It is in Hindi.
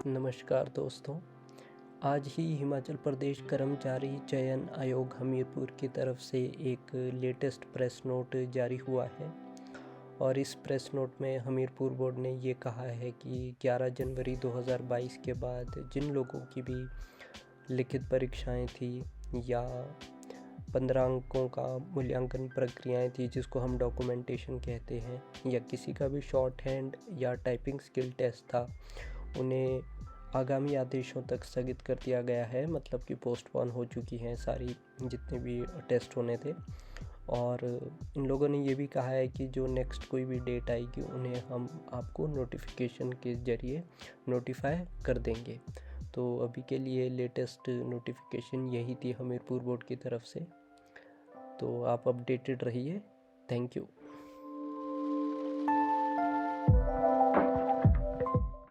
नमस्कार दोस्तों। आज ही हिमाचल प्रदेश कर्मचारी चयन आयोग हमीरपुर की तरफ से एक लेटेस्ट प्रेस नोट जारी हुआ है और इस प्रेस नोट में हमीरपुर बोर्ड ने ये कहा है कि 11 जनवरी 2022 के बाद जिन लोगों की भी लिखित परीक्षाएं थी या 15 अंकों का मूल्यांकन प्रक्रियाएं थी जिसको हम डॉक्यूमेंटेशन कहते हैं, या किसी का भी शॉर्ट हैंड या टाइपिंग स्किल टेस्ट था, उन्हें आगामी आदेशों तक स्थगित कर दिया गया है। मतलब कि पोस्टपोन हो चुकी हैं सारी जितने भी टेस्ट होने थे। और इन लोगों ने ये भी कहा है कि जो नेक्स्ट कोई भी डेट आएगी उन्हें हम आपको नोटिफिकेशन के ज़रिए नोटिफाई कर देंगे। तो अभी के लिए लेटेस्ट नोटिफिकेशन यही थी हमीरपुर बोर्ड की तरफ से। तो आप अपडेटेड रहिए। Thank you.